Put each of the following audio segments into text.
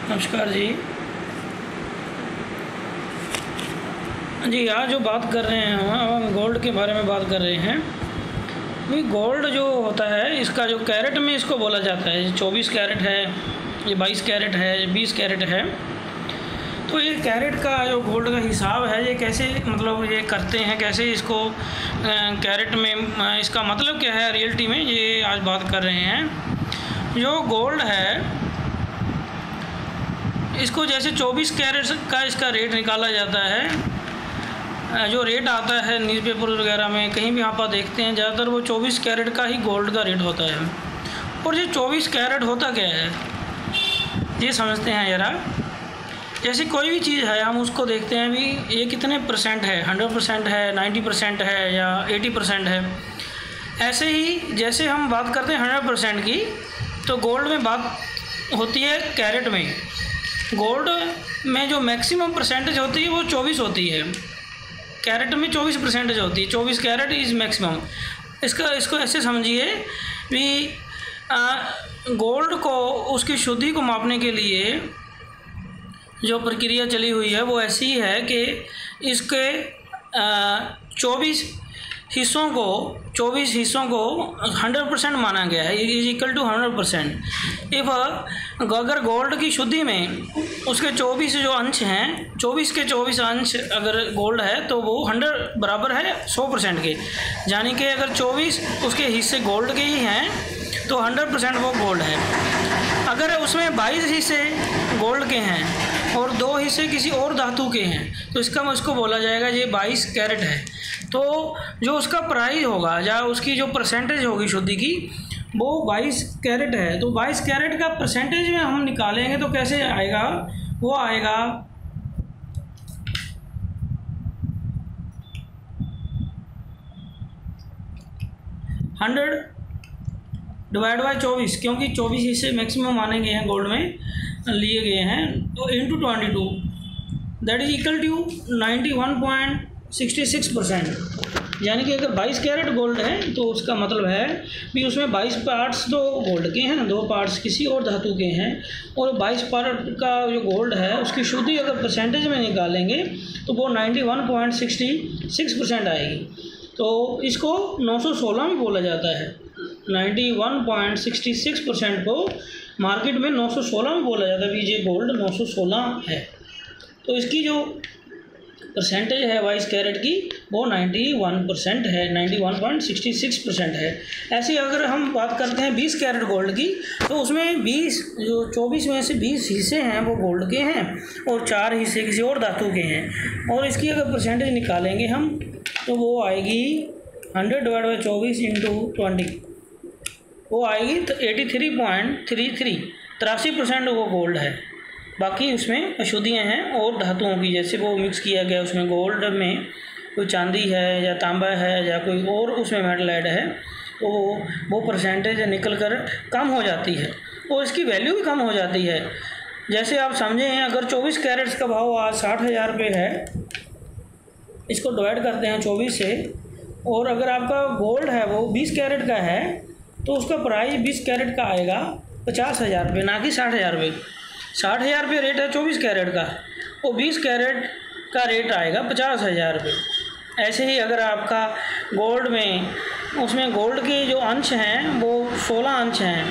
नमस्कार जी। आज जो बात कर रहे हैं हम गोल्ड के बारे में बात कर रहे हैं। भाई गोल्ड जो होता है इसका जो कैरेट में इसको बोला जाता है, 24 कैरेट है, ये 22 कैरेट है, ये 20 कैरेट है। तो ये कैरेट का जो गोल्ड का हिसाब है ये कैसे मतलब ये करते हैं, कैसे इसको कैरेट में इसका मतलब क्या है रियलिटी में, ये आज बात कर रहे हैं। जो गोल्ड है इसको जैसे 24 कैरेट का इसका रेट निकाला जाता है, जो रेट आता है न्यूज़पेपर वगैरह में कहीं भी आप देखते हैं, ज़्यादातर वो 24 कैरेट का ही गोल्ड का रेट होता है। और ये 24 कैरेट होता क्या है ये समझते हैं ज़रा। जैसे कोई भी चीज़ है हम उसको देखते हैं भी ये कितने परसेंट है, 100% है, 90% है या 80% है। ऐसे ही जैसे हम बात करते हैं 100% की, तो गोल्ड में बात होती है कैरेट में। गोल्ड में जो मैक्सिमम परसेंटेज होती है वो 24 होती है, कैरेट में 24% होती है, 24 कैरेट इज़ मैक्सिमम। इसको ऐसे समझिए भी गोल्ड को उसकी शुद्धि को मापने के लिए जो प्रक्रिया चली हुई है वो ऐसी है कि इसके 24 हिस्सों को 100% माना गया है, इज इक्वल टू 100%। इफ अगर गोल्ड की शुद्धि में उसके 24 जो अंश हैं, 24 के 24 अंश अगर गोल्ड है तो वो 100 बराबर है 100% के। यानी कि अगर 24 उसके हिस्से गोल्ड के ही हैं तो 100% वो गोल्ड है। अगर उसमें 22 हिस्से गोल्ड के हैं और 2 हिस्से किसी और धातु के हैं तो इसको बोला जाएगा ये 22 कैरेट है। तो जो उसका प्राइस होगा या उसकी जो परसेंटेज होगी शुद्धि की वो 22 कैरेट है। तो 22 कैरेट का परसेंटेज में हम निकालेंगे तो कैसे आएगा, वो आएगा 100 डिवाइड बाई 24, क्योंकि 24 हिस्से मैक्सिमम माने गए हैं गोल्ड में लिए गए हैं, तो into 22 that is equal to 91.66%। यानी कि अगर 22 कैरेट गोल्ड है तो उसका मतलब है कि उसमें 22 पार्ट्स तो गोल्ड के हैं, 2 पार्ट्स किसी और धातु के हैं, और 22 पार्ट का जो गोल्ड है उसकी शुद्धि अगर परसेंटेज में निकालेंगे तो वो 91.66% आएगी। तो इसको 916 भी बोला जाता है। 91.66% को मार्केट में 916 में बोला जाता है, ये गोल्ड 916 है। तो इसकी जो परसेंटेज है 22 कैरेट की वो 91% है, 91.66% है। ऐसे अगर हम बात करते हैं 20 कैरेट गोल्ड की तो उसमें 24 में से 20 हिस्से हैं वो गोल्ड के हैं और 4 हिस्से किसी और धातु के हैं। और इसकी अगर परसेंटेज निकालेंगे हम तो वो आएगी 100 डिवाइड बाई 24 इंटू 20, वो आएगी तो 83.33% वो गोल्ड है। बाकी उसमें अशुद्धियाँ हैं और धातुओं की, जैसे वो मिक्स किया गया उसमें गोल्ड में कोई चांदी है या तांबा है या कोई और उसमें मेटल ऐड है तो वो परसेंटेज निकल कर कम हो जाती है और इसकी वैल्यू भी कम हो जाती है। जैसे आप समझें अगर 24 कैरेट्स का भाव आज 60,000 रुपये है, इसको डिवाइड करते हैं 24 से, और अगर आपका गोल्ड है वो 20 कैरेट का है तो उसका प्राइस 20 कैरेट का आएगा 50,000 रुपये, ना कि 60,000 रुपये। 60,000 रुपये रेट है 24 कैरेट का, और 20 कैरेट का रेट आएगा 50,000 रुपये। ऐसे ही अगर आपका गोल्ड में उसमें गोल्ड के जो अंश हैं वो 16 अंश हैं,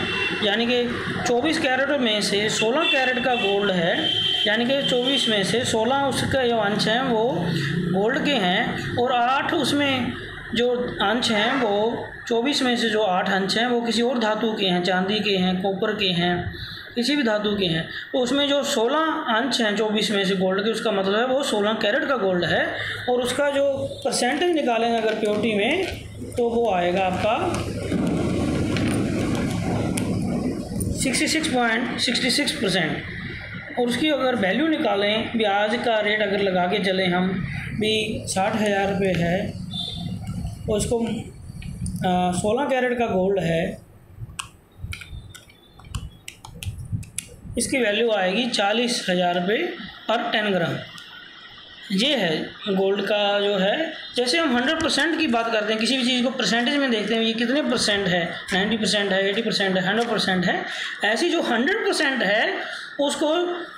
यानी कि 24 कैरेट में से 16 कैरेट का गोल्ड है, यानी कि 24 में से 16 उसका जो अंश हैं वो गोल्ड के हैं, और 8 उसमें जो अंश हैं वो 24 में से जो 8 अंश हैं वो किसी और धातु के हैं, चांदी के हैं, कॉपर के हैं, किसी भी धातु के हैं। तो उसमें जो 16 अंश हैं 24 में से गोल्ड के, उसका मतलब है वो 16 कैरेट का गोल्ड है। और उसका जो परसेंटेज निकालेंगे अगर प्योरिटी में तो वो आएगा आपका 66.66%। और उसकी अगर वैल्यू निकालें भी, आज का रेट अगर लगा के चलें हम भी 60,000 रुपये है और उसको 16 कैरेट का गोल्ड है, इसकी वैल्यू आएगी 40,000 रुपये पर 10 ग्राम। ये है गोल्ड का जो है जैसे हम 100% की बात करते हैं, किसी भी चीज़ को परसेंटेज में देखते हैं, ये कितने परसेंट है, 90% है, 80% है, 100% है। ऐसी जो 100% है उसको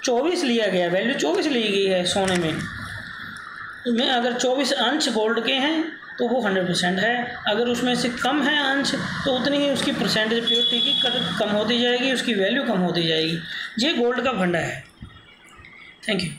24 लिया गया, वैल्यू 24 ली गई है सोने में अगर 24 अंश गोल्ड के हैं तो वो 100% है। अगर उसमें से कम है अंश तो उतनी ही उसकी परसेंटेज प्योरिटी की कम होती जाएगी, उसकी वैल्यू कम होती जाएगी। ये गोल्ड का फंडा है। Thank you.